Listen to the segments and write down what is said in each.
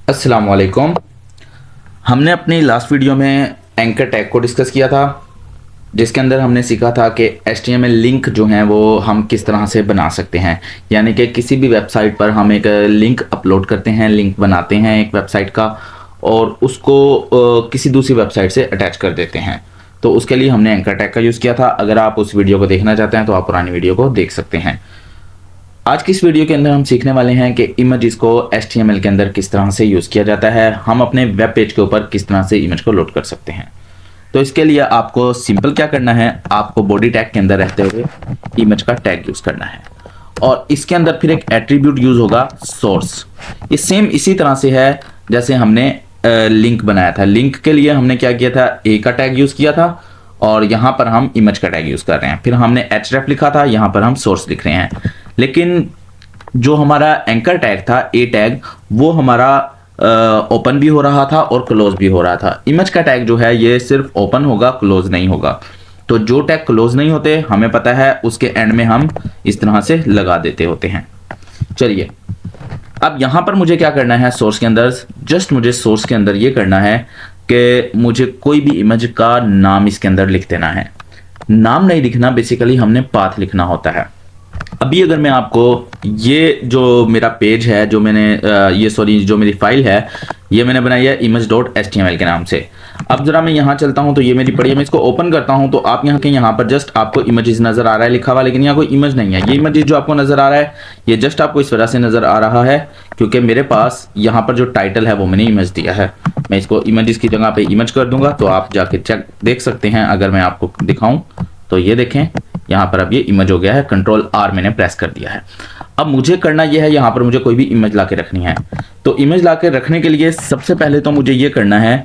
अस्सलाम वालेकुम। हमने अपनी लास्ट वीडियो में एंकर टैग को डिस्कस किया था, जिसके अंदर हमने सीखा था कि HTML लिंक जो हैं वो हम किस तरह से बना सकते हैं। यानी कि किसी भी वेबसाइट पर हम एक लिंक अपलोड करते हैं, लिंक बनाते हैं एक वेबसाइट का और उसको किसी दूसरी वेबसाइट से अटैच कर देते हैं। तो उसके लिए हमने एंकर टैग का यूज़ किया था। अगर आप उस वीडियो को देखना चाहते हैं तो आप पुरानी वीडियो को देख सकते हैं। आज की इस वीडियो के अंदर हम सीखने वाले हैं कि इमेजेस को HTML के अंदर किस तरह से यूज़ किया जाता है, हम अपने वेब पेज के ऊपर किस तरह से इमेज को लोड कर सकते हैं। तो इसके लिए आपको सिंपल क्या करना है, आपको बॉडी टैग के अंदर रहते हुए इमेज का टैग यूज़ करना है और इसके अंदर फिर एक एट्रीब्यूट यूज़ होगा सोर्स। ये सेम इसी तरह से है जैसे हमने लिंक बनाया था। लिंक के लिए हमने क्या किया था, ए का टैग यूज़ किया था और यहाँ पर हम इमेज का टैग यूज़ कर रहे हैं। फिर हमने href लिखा था, यहाँ पर हम सोर्स लिख रहे हैं। लेकिन जो हमारा एंकर टैग था, ए टैग, वो हमारा ओपन भी हो रहा था और क्लोज भी हो रहा था। इमेज का टैग जो है ये सिर्फ ओपन होगा, क्लोज नहीं होगा। तो जो टैग क्लोज नहीं होते हमें पता है उसके एंड में हम इस तरह से लगा देते होते हैं। चलिए अब यहां पर मुझे क्या करना है, सोर्स के अंदर जस्ट मुझे सोर्स के अंदर ये करना है कि मुझे कोई भी इमेज का नाम इसके अंदर लिख देना है। नाम नहीं लिखना, बेसिकली हमने पाथ लिखना होता है। अभी अगर मैं आपको ये जो मेरा पेज है, जो मैंने जो मेरी फाइल है, ये मैंने बनाई है image.html के नाम से। अब जरा मैं यहाँ चलता हूँ तो ये मेरी पड़ी है, मैं इसको ओपन करता हूँ तो आप यहाँ पर जस्ट आपको इमेजेस नजर आ रहा है लिखा हुआ, लेकिन यहाँ कोई इमेज नहीं है। ये इमेज जो आपको नजर आ रहा है ये जस्ट आपको इस वजह से नजर आ रहा है क्योंकि मेरे पास यहाँ पर जो टाइटल है वो मैंने इमेज दिया है। मैं इसको इमेजेस की जगह पे इमेज कर दूंगा तो आप जाके चेक देख सकते हैं। अगर मैं आपको दिखाऊं तो ये देखें, यहाँ पर अब ये इमेज हो गया है, Ctrl+R मैंने प्रेस कर दिया है। अब मुझे करना यह है, यहाँ पर मुझे कोई भी इमेज लाके रखनी है। तो इमेज लाके रखने के लिए सबसे पहले तो मुझे ये करना है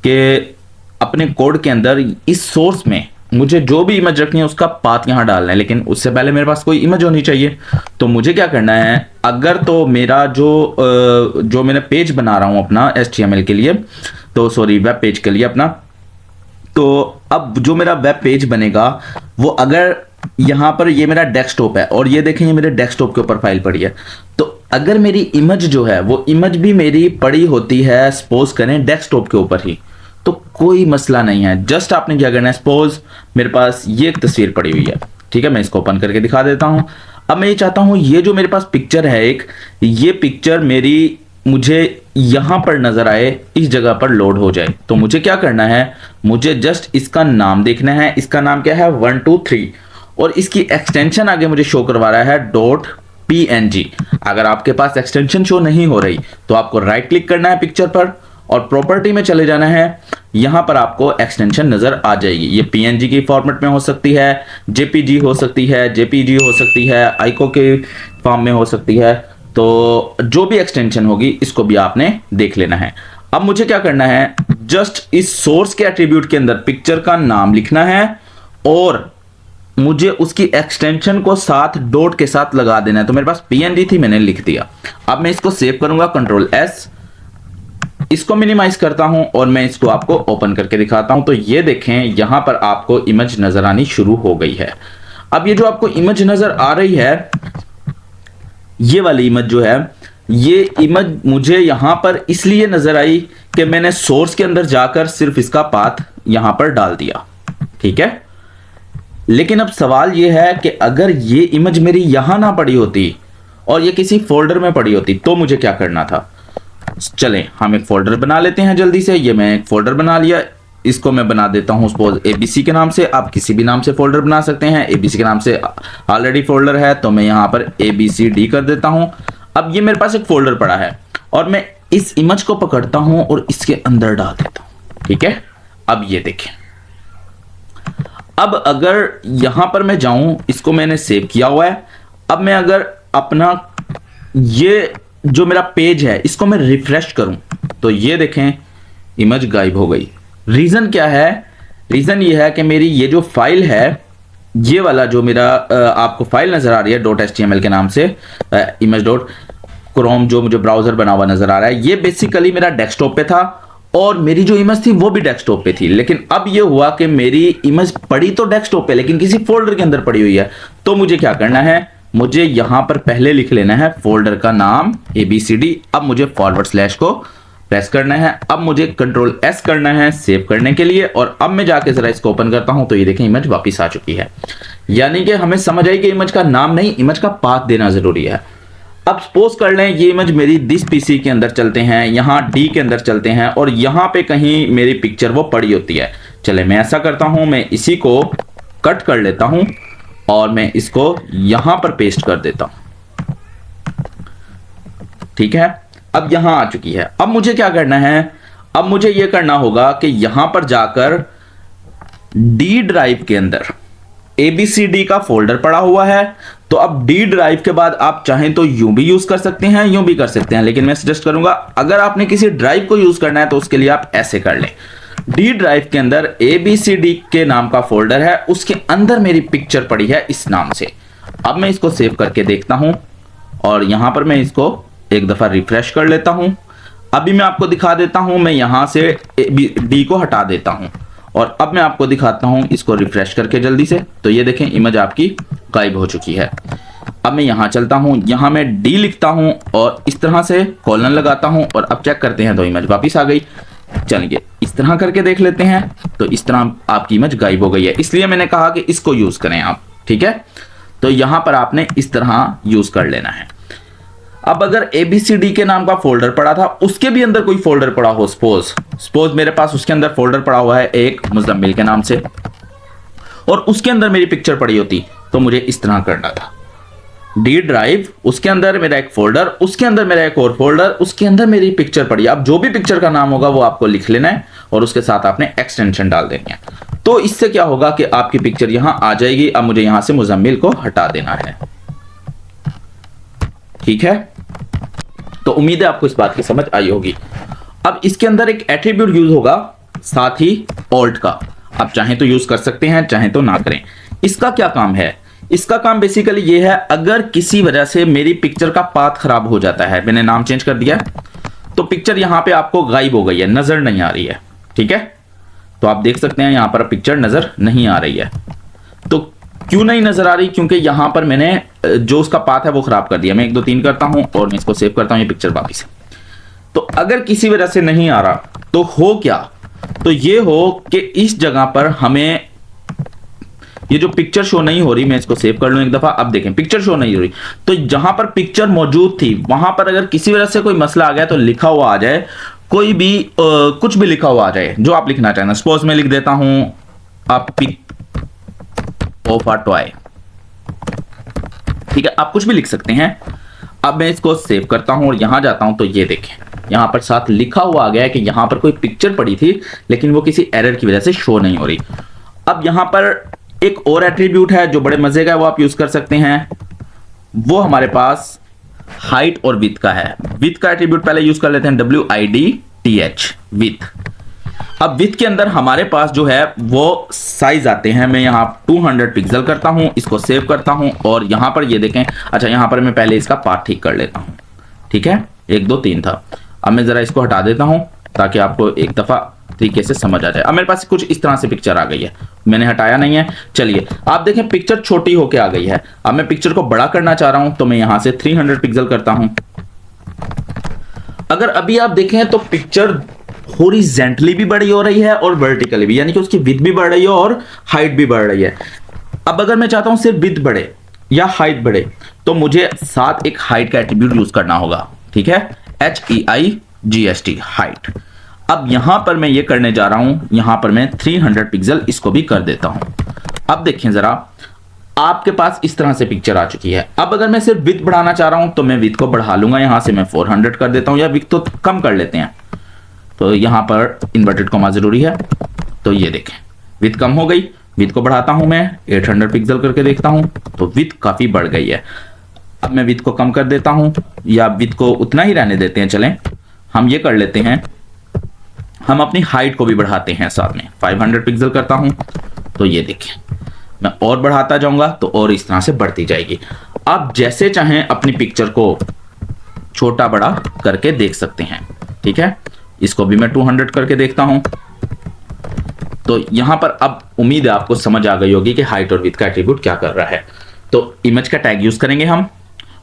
कि अपने कोड के अंदर इस सोर्स में मुझे जो भी इमेज रखनी है उसका पाथ यहाँ डालना है, लेकिन उससे पहले मेरे पास कोई इमेज होनी चाहिए। तो मुझे क्या करना है, अगर तो मेरा जो मैंने पेज बना रहा हूँ अपना HTML के लिए, तो सॉरी वेब पेज के लिए अपना, तो अब जो मेरा वेब पेज बनेगा वो अगर यहाँ पर ये मेरा डेस्कटॉप है और ये देखें ये मेरे डेस्कटॉप के ऊपर फाइल पड़ी है, तो अगर मेरी इमेज जो है वो इमेज भी मेरी पड़ी होती है सपोज करें डेस्कटॉप के ऊपर ही, तो कोई मसला नहीं है। जस्ट आपने क्या करना है, सपोज मेरे पास ये एक तस्वीर पड़ी हुई है, ठीक है, मैं इसको ओपन करके दिखा देता हूँ। अब मैं ये चाहता हूँ ये जो मेरे पास पिक्चर है एक, ये पिक्चर मुझे यहां पर नजर आए, इस जगह पर लोड हो जाए। तो मुझे क्या करना है, मुझे जस्ट इसका नाम देखना है। इसका नाम क्या है, 1 2 3 और इसकी एक्सटेंशन आगे मुझे शो करवा रहा है .png। अगर आपके पास एक्सटेंशन शो नहीं हो रही तो आपको राइट क्लिक करना है पिक्चर पर और प्रॉपर्टी में चले जाना है। यहां पर आपको एक्सटेंशन नजर आ जाएगी। ये PNG की फॉर्मेट में हो सकती है, JPG हो सकती है, JPG हो सकती है, आइको के फॉर्म में हो सकती है। तो जो भी एक्सटेंशन होगी इसको भी आपने देख लेना है। अब मुझे क्या करना है, जस्ट इस सोर्स के एट्रीब्यूट के अंदर पिक्चर का नाम लिखना है और मुझे उसकी एक्सटेंशन को साथ डॉट के साथ लगा देना है। तो मेरे पास PNG थी, मैंने लिख दिया। अब मैं इसको सेव करूंगा, Ctrl+S, इसको मिनिमाइज करता हूं और मैं इसको आपको ओपन करके दिखाता हूं। तो ये देखें यहां पर आपको इमेज नजर आनी शुरू हो गई है। अब ये जो आपको इमेज नजर आ रही है, ये वाली इमेज जो है, ये इमेज मुझे यहां पर इसलिए नजर आई कि मैंने सोर्स के अंदर जाकर सिर्फ इसका पाथ यहां पर डाल दिया, ठीक है। लेकिन अब सवाल ये है कि अगर ये इमेज मेरी यहां ना पड़ी होती और ये किसी फोल्डर में पड़ी होती तो मुझे क्या करना था। चलें हम एक फोल्डर बना लेते हैं जल्दी से। ये मैं एक फोल्डर बना लिया, इसको मैं बना देता हूं सपोज ABC के नाम से। आप किसी भी नाम से फोल्डर बना सकते हैं। ABC के नाम से ऑलरेडी फोल्डर है तो मैं यहां पर ABCD कर देता हूं। अब ये मेरे पास एक फोल्डर पड़ा है और मैं इस इमेज को पकड़ता हूं और इसके अंदर डाल देता हूं, ठीक है। अब ये देखें, अब अगर यहां पर मैं जाऊं, इसको मैंने सेव किया हुआ है। अब मैं अगर अपना ये जो मेरा पेज है इसको मैं रिफ्रेश करूं तो ये देखें इमेज गायब हो गई। रीजन क्या है, रीजन ये है कि मेरी ये जो फाइल है, ये वाला जो मेरा आपको फाइल नजर आ रही है .html के नाम से, image.chrome जो मुझे ब्राउजर बना हुआ नजर आ रहा है, ये बेसिकली मेरा डेस्कटॉप पे था और मेरी जो इमेज थी वो भी डेस्कटॉप पे थी। लेकिन अब ये हुआ कि मेरी इमेज पड़ी तो डेस्कटॉप पे लेकिन किसी फोल्डर के अंदर पड़ी हुई है। तो मुझे क्या करना है, मुझे यहां पर पहले लिख लेना है फोल्डर का नाम ABCD। अब मुझे फॉरवर्ड स्लैश को प्रेस करना है। अब मुझे कंट्रोल एस करना है सेव करने के लिए, और अब मैं जाके जरा इसको ओपन करता हूं तो ये देखें इमेज वापस आ चुकी है। यानी कि हमें समझ आई कि इमेज का नाम नहीं, इमेज का पाथ देना जरूरी है। अब सपोज कर लें ये इमेज मेरी दिस पीसी के अंदर चलते हैं, यहाँ डी के अंदर चलते हैं, और यहाँ पे कहीं मेरी पिक्चर वो पड़ी होती है। चले मैं ऐसा करता हूं, मैं इसी को कट कर लेता हूं और मैं इसको यहां पर पेस्ट कर देता हूं। ठीक है, अब यहां आ चुकी है। अब मुझे क्या करना है, अब मुझे यह करना होगा कि यहां पर जाकर डी ड्राइव के अंदर ABCD का फोल्डर पड़ा हुआ है, तो अब डी ड्राइव के बाद आप चाहें तो यूं भी यूज कर सकते हैं, यूं भी कर सकते हैं, लेकिन मैं सजेस्ट करूंगा अगर आपने किसी ड्राइव को यूज करना है तो उसके लिए आप ऐसे कर लें। डी ड्राइव के अंदर ABCD के नाम का फोल्डर है, उसके अंदर मेरी पिक्चर पड़ी है इस नाम से। अब मैं इसको सेव करके देखता हूं और यहां पर मैं इसको एक दफा रिफ्रेश कर लेता हूं। अभी मैं आपको दिखा देता हूं, मैं यहां से डी को हटा देता हूं और अब मैं आपको दिखाता हूं इसको रिफ्रेश करके जल्दी से। तो ये देखें इमेज आपकी गायब हो चुकी है। अब मैं यहां चलता हूं, यहां मैं डी लिखता हूं और इस तरह से कॉलन लगाता हूं और अब चेक करते हैं तो इमेज वापस आ गई। चलिए इस तरह करके देख लेते हैं, तो इस तरह आपकी इमेज गायब हो गई है। इसलिए मैंने कहा कि इसको यूज करें आप, ठीक है। तो यहां पर आपने इस तरह यूज कर लेना है। अब अगर ABCD के नाम का फोल्डर पड़ा था, उसके भी अंदर कोई फोल्डर पड़ा हो, सपोज मेरे पास उसके अंदर फोल्डर पड़ा हुआ है एक मुज़म्मिल के नाम से, और उसके अंदर मेरी पिक्चर पड़ी होती, तो मुझे इस तरह करना था। डी ड्राइव, उसके अंदर मेरा एक फोल्डर, उसके अंदर मेरा एक और फोल्डर, उसके अंदर मेरी पिक्चर पड़ी। अब जो भी पिक्चर का नाम होगा वो आपको लिख लेना है और उसके साथ आपने एक्सटेंशन डाल देनी है। तो इससे क्या होगा कि आपकी पिक्चर यहां आ जाएगी। अब मुझे यहां से मुज़म्मिल को हटा देना है, ठीक है। तो उम्मीद है आपको इस बात की समझ आई होगी। अब इसके अंदर एक एट्रीब्यूट यूज होगा साथ ही ऑल्ट का, आप चाहें तो यूज कर सकते हैं, चाहें तो ना करें। इसका क्या काम है, इसका काम बेसिकली ये है, अगर किसी वजह से मेरी पिक्चर का पाथ खराब हो जाता है, मैंने नाम चेंज कर दिया तो पिक्चर यहां पे आपको गायब हो गई है, नजर नहीं आ रही है, ठीक है। तो आप देख सकते हैं यहां पर पिक्चर नजर नहीं आ रही है। तो क्यों नहीं नजर आ रही, क्योंकि यहां पर मैंने जो उसका पाथ है वो खराब कर दिया। मैं 1 2 3 करता हूं और मैं इसको सेव करता हूं, ये पिक्चर वापस। तो अगर किसी वजह से नहीं आ रहा तो हो क्या, तो ये हो कि इस जगह पर हमें ये जो पिक्चर शो नहीं हो रही, मैं इसको सेव कर लूं एक दफा। अब देखें पिक्चर शो नहीं हो रही, तो जहां पर पिक्चर मौजूद थी वहां पर अगर किसी वजह से कोई मसला आ गया तो लिखा हुआ आ जाए, कोई भी कुछ भी लिखा हुआ आ जाए जो आप लिखना चाहें। सपोज मैं लिख देता हूं अ पिक ऑफ अ टॉय, ठीक है, आप कुछ भी लिख सकते हैं। अब मैं इसको सेव करता हूं और यहां जाता हूं तो ये देखें यहां पर साथ लिखा हुआ आ गया है कि यहां पर कोई पिक्चर पड़ी थी लेकिन वो किसी एरर की वजह से शो नहीं हो रही। अब यहां पर एक और एट्रीब्यूट है जो बड़े मजे का है, वो आप यूज कर सकते हैं। वो हमारे पास हाइट और विथ का है। विथ का एट्रीब्यूट पहले यूज कर लेते हैं, WIDTH, विथ। अब विथ के अंदर हमारे पास जो है वो साइज आते हैं। मैं यहां 200 पिक्सल करता हूं, इसको सेव करता हूं और यहां पर ये देखें, अच्छा यहां पर मैं पहले इसका पार्ट ठीक कर लेता हूं, ठीक है। 1 2 3 था। अब मैं जरा इसको हटा देता हूं ताकि आपको एक दफा तरीके से समझ आ जाए। अब मेरे पास कुछ इस तरह से पिक्चर आ गई है, मैंने हटाया नहीं है। चलिए आप देखें पिक्चर छोटी होके आ गई है। अब मैं पिक्चर को बड़ा करना चाह रहा हूं तो मैं यहां से 300 पिक्सल करता हूं। अगर अभी आप देखें तो पिक्चर हॉरिजॉन्टली भी बड़ी हो रही है और वर्टिकली भी, यानी कि उसकी विड्थ भी बढ़ रही है और हाइट भी बढ़ रही है। अब अगर मैं चाहता हूं सिर्फ विड्थ बढ़े या हाइट बढ़े तो मुझे साथ एक हाइट का एट्रीब्यूट यूज करना होगा, ठीक है, HEIGHT, हाइट। अब यहां पर मैं ये करने जा रहा हूं, यहां पर मैं 300 पिक्सल इसको भी कर देता हूं। अब देखें जरा, आपके पास इस तरह से पिक्चर आ चुकी है। अब अगर मैं सिर्फ विड्थ बढ़ाना चाह रहा हूं तो मैं विड्थ को बढ़ा लूंगा, यहां से मैं 400 कर देता हूं, या विड्थ तो कम कर लेते हैं। तो यहां पर इन्वर्टेड कॉमा जरूरी है। तो ये देखें विड्थ कम हो गई। विड्थ को बढ़ाता हूं मैं 800 पिक्सल करके देखता हूं तो विड्थ काफी बढ़ गई है। अब मैं विड्थ को कम कर देता हूं, या विड्थ को उतना ही रहने देते हैं। चलें हम ये कर लेते हैं, हम अपनी हाइट को भी बढ़ाते हैं साथ में, 500 पिक्सल करता हूं तो ये देखें मैं और बढ़ाता जाऊंगा तो और इस तरह से बढ़ती जाएगी। आप जैसे चाहें अपनी पिक्चर को छोटा बड़ा करके देख सकते हैं, ठीक है। इसको भी मैं 200 करके देखता हूं। तो यहां पर अब उम्मीद है आपको समझ आ गई होगी कि हाइट और विड्थ का एट्रीब्यूट क्या कर रहा है। तो इमेज का टैग यूज करेंगे हम,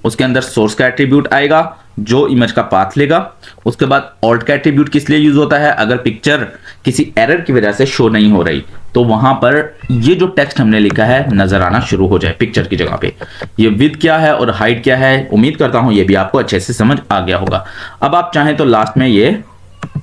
उसके अंदर सोर्स का एट्रीब्यूट आएगा, जो इमेज का पाथ लेगा। उसके बाद ऑल्ट का एट्रीब्यूट किस लिए यूज होता है, अगर पिक्चर किसी एरर की वजह से शो नहीं हो रही तो वहां पर ये जो टेक्स्ट हमने लिखा है नजर आना शुरू हो जाए पिक्चर की जगह पे। ये विड्थ क्या है और हाइट क्या है, उम्मीद करता हूं ये भी आपको अच्छे से समझ आ गया होगा। अब आप चाहें तो लास्ट में ये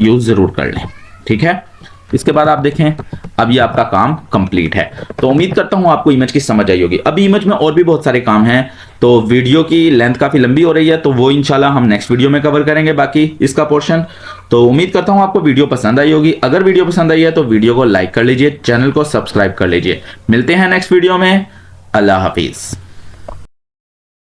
यूज जरूर कर लें, ठीक है। इसके बाद आप देखें अब ये आपका काम कंप्लीट है। तो उम्मीद करता हूं आपको इमेज की समझ आई होगी। अभी इमेज में और भी बहुत सारे काम हैं, तो वीडियो की लेंथ काफी लंबी हो रही है, तो वो इंशाल्लाह हम नेक्स्ट वीडियो में कवर करेंगे बाकी इसका पोर्शन। तो उम्मीद करता हूं आपको वीडियो पसंद आई होगी। अगर वीडियो पसंद आई है तो वीडियो को लाइक कर लीजिए, चैनल को सब्सक्राइब कर लीजिए। मिलते हैं नेक्स्ट वीडियो में। अल्लाह हाफिज।